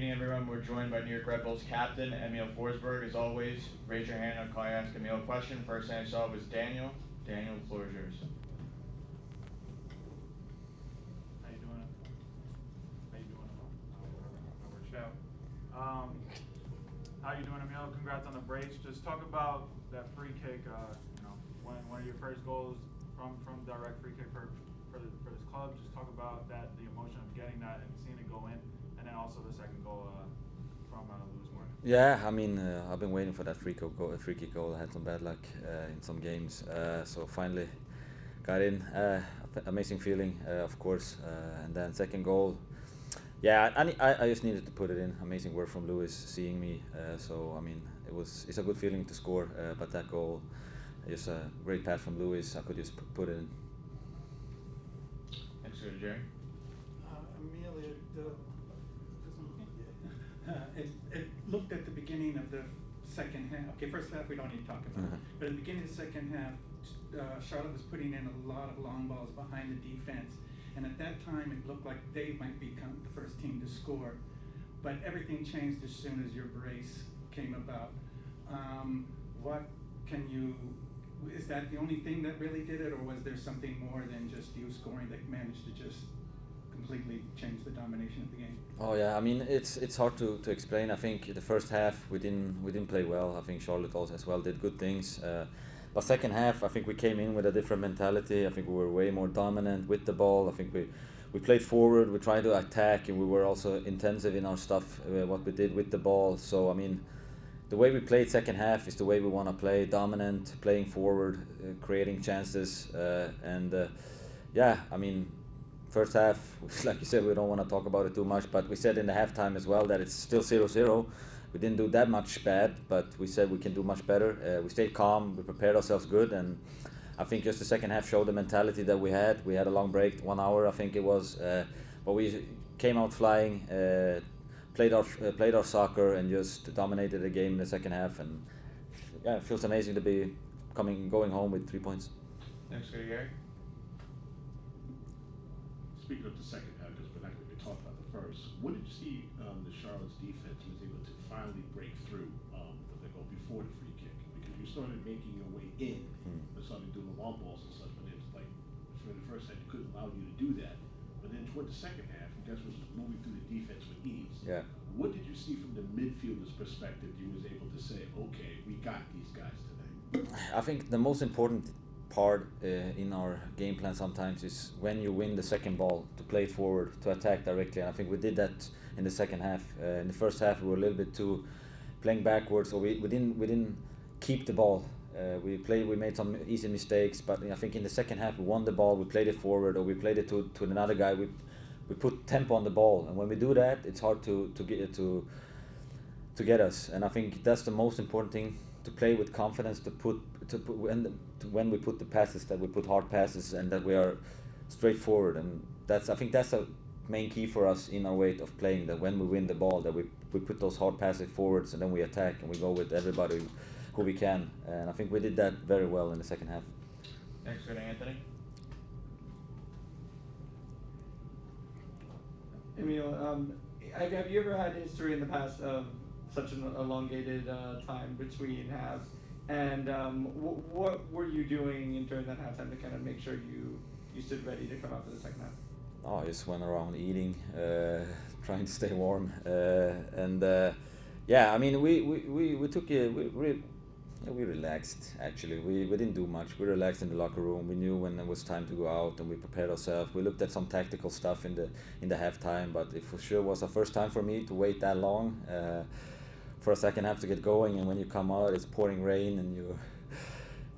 evening, everyone. We're joined by New York Red Bulls captain Emil Forsberg. As always, raise your hand. I'll call you, ask Emil a question. First thing I saw was Daniel. Daniel, the floor is yours. How you doing? How you doing? That works out. How you doing, Emil? Congrats on the brace. Just talk about that free kick. One of your first goals from direct free kick for this club. Just talk about that, the emotion of getting that and seeing it go in, and then also the second goal from Lewis Moore. Yeah, I mean, I've been waiting for that free kick goal. I had some bad luck in some games, so finally got in. Amazing feeling, of course. And then second goal, yeah, I just needed to put it in. Amazing work from Lewis, seeing me. So I mean, it's a good feeling to score. But that goal, just a great pass from Lewis. I could just put it in. Next, go to Jerry. Amelia, it looked at the beginning of the second half. Okay, first half we don't need to talk about it. But at the beginning of the second half, Charlotte was putting in a lot of long balls behind the defense. And at that time, it looked like they might become the first team to score. But everything changed as soon as your brace came about. Is that the only thing that really did it, or was there something more than just you scoring that managed to just completely change the domination of the game? Oh yeah, I mean it's hard to explain. I think the first half we didn't play well. I think Charlotte also as well did good things. But second half, I think we came in with a different mentality. I think we were way more dominant with the ball. I think we played forward. We tried to attack, and we were also intensive in our stuff. What we did with the ball. So I mean, the way we played second half is the way we want to play: dominant, playing forward, creating chances, yeah. I mean, first half, like you said, we don't want to talk about it too much, but we said in the halftime as well that it's still 0-0. We didn't do that much bad, but we said we can do much better. We stayed calm, we prepared ourselves good, and I think just the second half showed the mentality that we had. We had a long break, 1 hour I think it was, but we came out flying, played our soccer, and just dominated the game in the second half. And yeah, it feels amazing to be going home with 3 points. Next, go to Gary. Speaking of the second half, because we're not going to talk about the first, what did you see the Charlotte's defense was able to finally break through with the goal before the free kick? Because you started making your way in, and started doing the long balls and such, but it was like, for the first half, you couldn't allow you to do that. But then toward the second half, you guys was moving through the defense with ease. Yeah. What did you see from the midfielder's perspective you was able to say, okay, we got these guys today? I think the most important part in our game plan sometimes is when you win the second ball, to play forward, to attack directly. And I think we did that in the second half. In the first half, we were a little bit too playing backwards, so we didn't keep the ball. We made some easy mistakes, but I think in the second half we won the ball, we played it forward, or we played it to another guy. We put tempo on the ball, and when we do that, it's hard to get us. And I think that's the most important thing, to play with confidence, when we put the passes, that we put hard passes and that we are straightforward. And I think that's a main key for us in our way of playing, that when we win the ball, that we put those hard passes forwards, and then we attack and we go with everybody who we can. And I think we did that very well in the second half. Next, go to Anthony. Emil, have you ever had history in the past of such an elongated time between halves? And what were you doing during that halftime to kind of make sure you stood ready to come out for the second half? Oh, I just went around eating, trying to stay warm, yeah. I mean, we took it. We relaxed. Actually, we didn't do much. We relaxed in the locker room. We knew when it was time to go out, and we prepared ourselves. We looked at some tactical stuff in the halftime, but it for sure was the first time for me to wait that long for a second half to get going. And when you come out, it's pouring rain, and you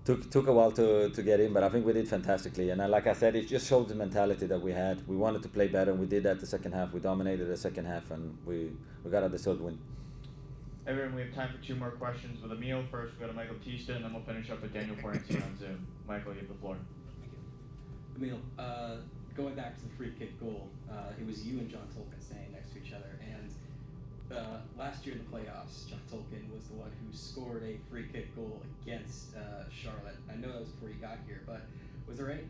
took a while to get in. But I think we did fantastically. And like I said, it just showed the mentality that we had. We wanted to play better, and we did that the second half. We dominated the second half, and we got a deserved win. Everyone, we have time for 2 more questions with Emil. First, we'll go to Michael Tista, and then we'll finish up with Daniel Quarantine on Zoom. Michael, you have the floor. Emil, going back to the free kick goal, it was you and John Tolkien standing next to each other, and last year in the playoffs, John Tolkien was the one who scored a free kick goal against Charlotte. I know that was before you got here, but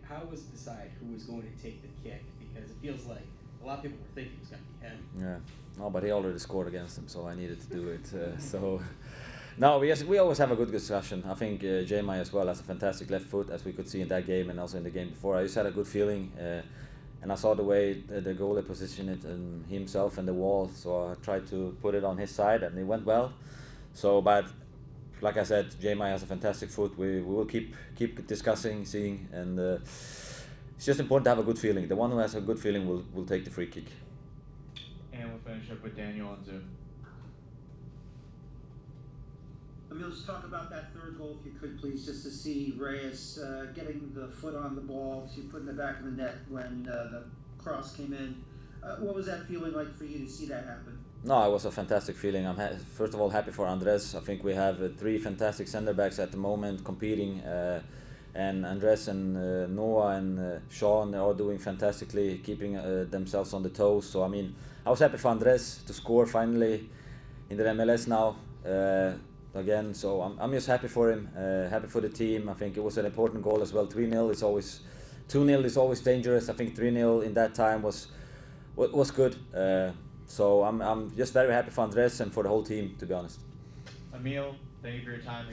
how was it decided who was going to take the kick? Because it feels like a lot of people were thinking it was going to be him. Yeah, no, but he already scored against him, so I needed to do it. So, no, we always have a good discussion. I think Jamie as well has a fantastic left foot, as we could see in that game and also in the game before. I just had a good feeling, and I saw the way the goalie positioned it and himself and the wall, so I tried to put it on his side, and it went well. So, but like I said, Jamie has a fantastic foot. We will keep discussing, seeing, and it's just important to have a good feeling. The one who has a good feeling will take the free kick. And we'll finish up with Daniel on Zoom. Emil, just talk about that third goal, if you could, please, just to see Reyes getting the foot on the ball, to put in the back of the net when the cross came in. What was that feeling like for you to see that happen? No, it was a fantastic feeling. I'm first of all happy for Andres. I think we have 3 fantastic center backs at the moment competing, and Andres and Noah and Sean are all doing fantastically, keeping themselves on the toes. So I mean, I was happy for Andres to score finally in the MLS now again. So I'm just happy for him, happy for the team. I think it was an important goal as well. 3-0 is always 2-0 is always dangerous. I think 3-0 in that time was good. So I'm just very happy for Andres and for the whole team, to be honest. Emil, thank you for your time.